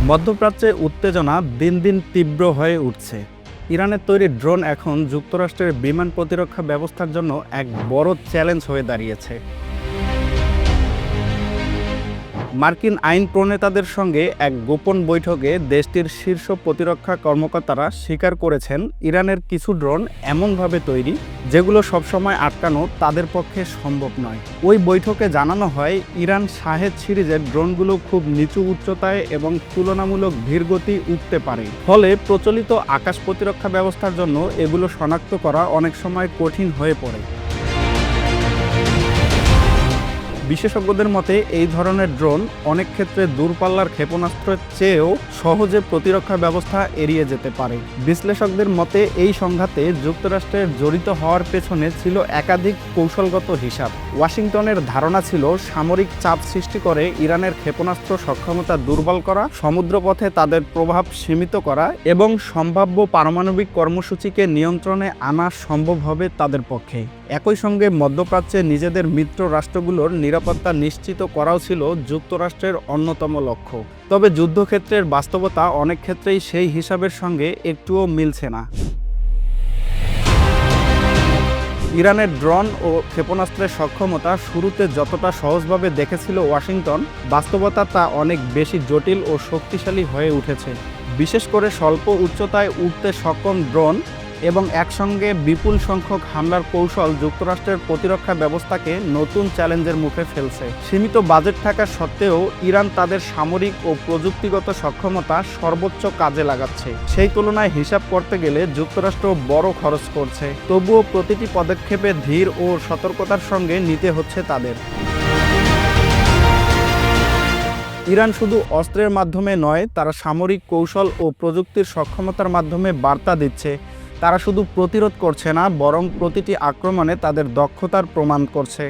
মধ্যপ্রাচ্যে উত্তেজনা দিন দিন তীব্র হয়ে উঠছে। ইরানের তৈরি ড্রোন এখন যুক্তরাষ্ট্রের বিমান প্রতিরক্ষা ব্যবস্থার জন্য এক বড় চ্যালেঞ্জ হয়ে দাঁড়িয়েছে। মার্কিন আইন প্রণেতাদের সঙ্গে এক গোপন বৈঠকে দেশটির শীর্ষ প্রতিরক্ষা কর্মকর্তারা স্বীকার করেছেন, ইরানের কিছু ড্রোন এমনভাবে তৈরি যেগুলো সবসময় আটকানো তাদের পক্ষে সম্ভব নয়। ওই বৈঠকে জানানো হয়, ইরান শাহেদ সিরিজের ড্রোনগুলো খুব নিচু উচ্চতায় এবং তুলনামূলক ধীরগতি উঠতে পারে, ফলে প্রচলিত আকাশ প্রতিরক্ষা ব্যবস্থার জন্য এগুলো শনাক্ত করা অনেক সময় কঠিন হয়ে পড়ে। বিশেষজ্ঞদের মতে এই ধরনের ড্রোন অনেক ক্ষেত্রে দূরপাল্লার ক্ষেপণাস্ত্রের চেয়েও সহজে প্রতিরক্ষা ব্যবস্থা এড়িয়ে যেতে পারে। বিশ্লেষকদের মতে এই সংঘাতে যুক্তরাষ্ট্রের জড়িত হওয়ার পেছনে ছিল একাধিক কৌশলগত হিসাব। ওয়াশিংটনের ধারণা ছিল সামরিক চাপ সৃষ্টি করে ইরানের ক্ষেপণাস্ত্র সক্ষমতা দুর্বল করা, সমুদ্রপথে তাদের প্রভাব সীমিত করা এবং সম্ভাব্য পারমাণবিক কর্মসূচিকে নিয়ন্ত্রণে আনা সম্ভব হবে তাদের পক্ষে। একই সঙ্গে মধ্যপ্রাচ্যে নিজেদের মিত্র রাষ্ট্রগুলোর নিরাপত্তা নিশ্চিত করাও ছিল যুক্তরাষ্ট্রের অন্যতম লক্ষ্য। তবে যুদ্ধক্ষেত্রের বাস্তবতা অনেক ক্ষেত্রেই সেই হিসাবের সঙ্গে একটুও মিলছে না। ইরানের ড্রোন ও ক্ষেপণাস্ত্রের সক্ষমতা শুরুতে যতটা সহজভাবে দেখেছিল ওয়াশিংটন, বাস্তবতা তা অনেক বেশি জটিল ও শক্তিশালী হয়ে উঠেছে। বিশেষ করে স্বল্প উচ্চতায় উঠতে সক্ষম ড্রোন এবং একসঙ্গে বিপুল সংখ্যক হামলার কৌশল যুক্তরাষ্ট্রের প্রতিরক্ষা ব্যবস্থাকে নতুন চ্যালেঞ্জের মুখে ফেলছে। সীমিত বাজেট থাকা সত্ত্বেও ইরান তাদের সামরিক ও প্রযুক্তিগত সক্ষমতা সর্বোচ্চ কাজে লাগাচ্ছে। সেই তুলনায় হিসাব করতে গেলে যুক্তরাষ্ট্র বড় খরচ করছে, তবুও প্রতিটি পদক্ষেপে ধীর ও সতর্কতার সঙ্গে নিতে হচ্ছে তাদের। ইরান শুধু অস্ত্রের মাধ্যমে নয়, তারা সামরিক কৌশল ও প্রযুক্তির সক্ষমতার মাধ্যমে বার্তা দিচ্ছে। তারা শুধু প্রতিরোধ করছে না, বরং প্রতিটি আক্রমণে তাদের দক্ষতার প্রমাণ করছে।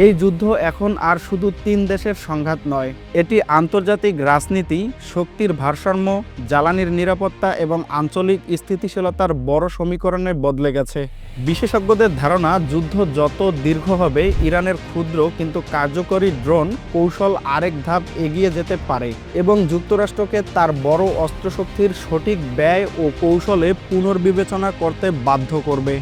এই যুদ্ধ এখন আর শুধু তিন দেশের সংঘাত নয়, এটি আন্তর্জাতিক রাজনীতি, শক্তির ভারসাম্য, জ্বালানির নিরাপত্তা এবং আঞ্চলিক স্থিতিশীলতার বড় সমীকরণে বদলে গেছে। বিশেষজ্ঞদের ধারণা, যুদ্ধ যত দীর্ঘ হবে, ইরানের ক্ষুদ্র কিন্তু কার্যকরী ড্রোন কৌশল আরেক ধাপ এগিয়ে যেতে পারে এবং যুক্তরাষ্ট্রকে তার বড় অস্ত্রশক্তির সঠিক ব্যয় ও কৌশলে পুনর্বিবেচনা করতে বাধ্য করবে।